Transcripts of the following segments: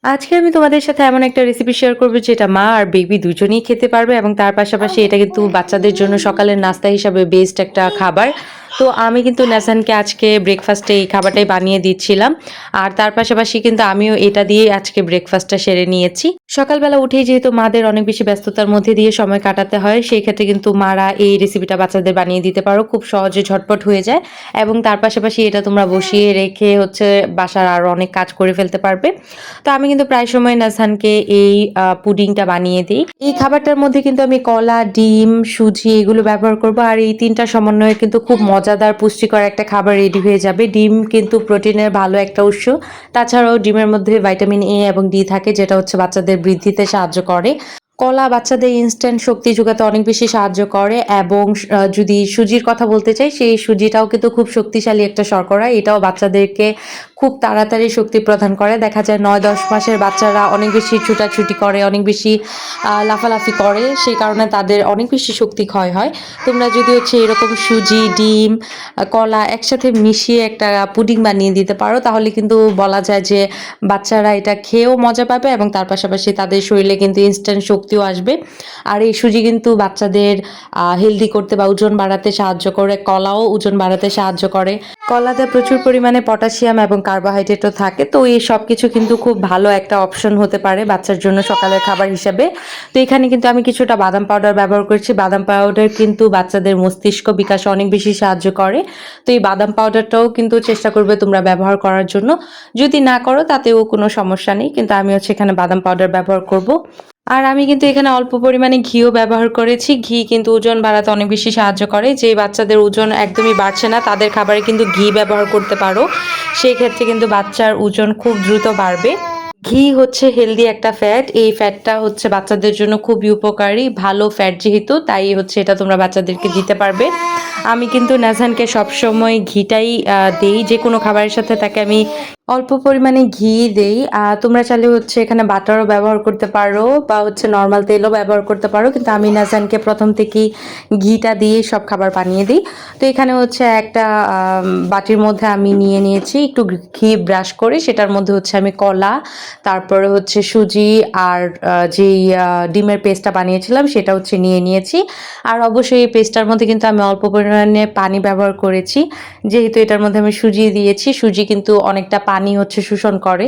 আজকে আমি তোমাদের সাথে এমন একটা রেসিপি শেয়ার করব যেটা মা আর বেবি দুজনেই খেতে পারবে এবং তার পাশাপাশি এটা কিন্তু বাচ্চাদের জন্য সকালের নাস্তা হিসাবে বেস্ট একটা খাবার। তো আমি কিন্তু নাসানকে আজকে ব্রেকফাস্টে এই খাবারটাই বানিয়ে দিচ্ছিলাম। আর তার পাশাপাশি কিন্তু আমিও এটা দিয়েই আজকে ব্রেকফাস্টটা সেরে নিয়েছি। সকালবেলা উঠেই যেহেতু মাদের অনেক বেশি ব্যস্ততার মধ্যে দিয়ে সময় কাটাতে হয়, সেই ক্ষেত্রে কিন্তু মারা এই রেসিপিটা বাচ্চাদের বানিয়ে দিতে পারো। খুব সহজে ঝটপট হয়ে যায় এবং তার পাশাপাশি এটা তোমরা বসিয়ে রেখে হচ্ছে বাসার আরও অনেক কাজ করে ফেলতে পারবে। তো আমি কিন্তু প্রায় সময় নাজহানকে এই পুডিংটা বানিয়ে দিই। এই খাবারটার মধ্যে কিন্তু আমি কলা, ডিম, সুজি এগুলো ব্যবহার করব। আর এই ৩ টা সমন্বয়ে কিন্তু খুব মজাদার পুষ্টিকর একটা খাবার রেডি হয়ে যাবে। ডিম কিন্তু প্রোটিনের ভালো একটা উৎস। তাছাড়াও ডিমের মধ্যে ভিটামিন এ এবং ডি থাকে, যেটা হচ্ছে বাচ্চাদের বৃদ্ধিতে সাহায্য করে। কলা বাচ্চাদের ইনস্ট্যান্ট শক্তি যোগাতে অনেক বেশি সাহায্য করে এবং যদি সুজির কথা বলতে চাই, সেই সুজিটাও কিন্তু খুব শক্তিশালী একটা শর্করা। এটাও বাচ্চাদেরকে খুব তাড়াতাড়ি শক্তি প্রদান করে। দেখা যায় ৯-১০ মাসের বাচ্চারা অনেক বেশি ছুটাছুটি করে, অনেক বেশি লাফালাফি করে, সেই কারণে তাদের অনেক বেশি শক্তি ক্ষয় হয়। তোমরা যদি হচ্ছে এরকম সুজি, ডিম, কলা একসাথে মিশিয়ে একটা পুডিং বানিয়ে দিতে পারো, তাহলে কিন্তু বলা যায় যে বাচ্চারা এটা খেয়েও মজা পাবে এবং তার পাশাপাশি তাদের শরীরে কিন্তু ইনস্ট্যান্ট শক্তিও আসবে। আর এই সুজি কিন্তু বাচ্চাদের হেলদি করতে বা ওজন বাড়াতে সাহায্য করে। কলাও ওজন বাড়াতে সাহায্য করে। কলাতে প্রচুর পরিমাণে পটাশিয়াম এবং কার্বোহাইড্রেটও থাকে। তো এই সব কিছু কিন্তু খুব ভালো একটা অপশন হতে পারে বাচ্চার জন্য সকালের খাবার হিসাবে। তো এখানে কিন্তু আমি কিছুটা বাদাম পাউডার ব্যবহার করছি। বাদাম পাউডার কিন্তু বাচ্চাদের মস্তিষ্ক বিকাশে অনেক বেশি সাহায্য করে। তো এই বাদাম পাউডারটাও কিন্তু চেষ্টা করবে তোমরা ব্যবহার করার জন্য। যদি না করো তাতেও কোনো সমস্যা নেই, কিন্তু আমি হচ্ছে এখানে বাদাম পাউডার ব্যবহার করব। আর আমি কিন্তু এখানে অল্প পরিমাণে ঘিও ব্যবহার করেছি। ঘি কিন্তু ওজন বাড়াতে অনেক বেশি সাহায্য করে। যে বাচ্চাদের ওজন একদমই বাড়ছে না, তাদের খাবারে কিন্তু ঘি ব্যবহার করতে পারো। সেই ক্ষেত্রে কিন্তু বাচ্চার ওজন খুব দ্রুত বাড়বে। ঘি হচ্ছে হেলদি একটা ফ্যাট। এই ফ্যাটটা হচ্ছে বাচ্চাদের জন্য খুবই উপকারী। ভালো ফ্যাট যেহেতু, তাই হচ্ছে এটা তোমরা বাচ্চাদেরকে দিতে পারবে। আমি কিন্তু নাজহানকে সবসময় ঘিটাই দেই। যে কোনো খাবারের সাথে তাকে আমি অল্প পরিমাণে ঘি দেই। তোমরা চাইলে হচ্ছে এখানে বাটারও ব্যবহার করতে পারো বা হচ্ছে নর্মাল তেলও ব্যবহার করতে পারো, কিন্তু আমি নাজহানকে প্রথম থেকেই ঘিটা দিয়ে সব খাবার বানিয়ে দিই। তো এখানে হচ্ছে একটা বাটির মধ্যে আমি নিয়ে নিয়েছি একটু ঘি ব্রাশ করে, সেটার মধ্যে হচ্ছে আমি কলা, তারপরে হচ্ছে সুজি আর যেই ডিমের পেস্টটা বানিয়েছিলাম সেটা হচ্ছে নিয়ে নিয়েছি। আর অবশ্যই এই পেস্টটার মধ্যে কিন্তু আমি অল্প পরিমাণে পানি ব্যবহার করেছি, যেহেতু এটার মধ্যে আমি সুজি দিয়েছি। সুজি কিন্তু অনেকটা পানি হচ্ছে শোষণ করে।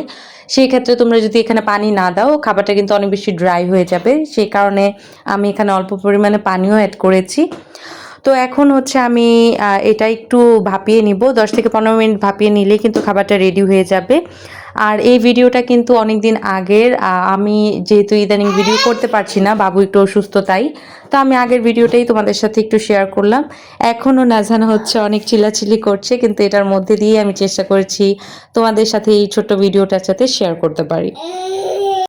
সেই ক্ষেত্রে তোমরা যদি এখানে পানি না দাও, খাবারটা কিন্তু অনেক বেশি ড্রাই হয়ে যাবে। সেই কারণে আমি এখানে অল্প পরিমাণে পানিও অ্যাড করেছি। তো এখন হচ্ছে আমি এটা একটু ভাপিয়ে নিব। ১০ থেকে ১৫ মিনিট ভাপিয়ে নিলেই কিন্তু খাবারটা রেডি হয়ে যাবে। আর এই ভিডিওটা কিন্তু অনেক দিন আগের। আমি যেহেতু ইদানিং ভিডিও করতে পারছি না, বাবু একটু অসুস্থ তাই। তো আমি আগের ভিডিওটাই তোমাদের সাথে একটু শেয়ার করলাম। এখনও নাজহান হচ্ছে অনেক চিল্লাচিল্লি করছে, কিন্তু এটার মধ্যে দিয়ে আমি চেষ্টা করেছি তোমাদের সাথে এই ছোট্ট ভিডিওটার সাথে শেয়ার করতে পারি।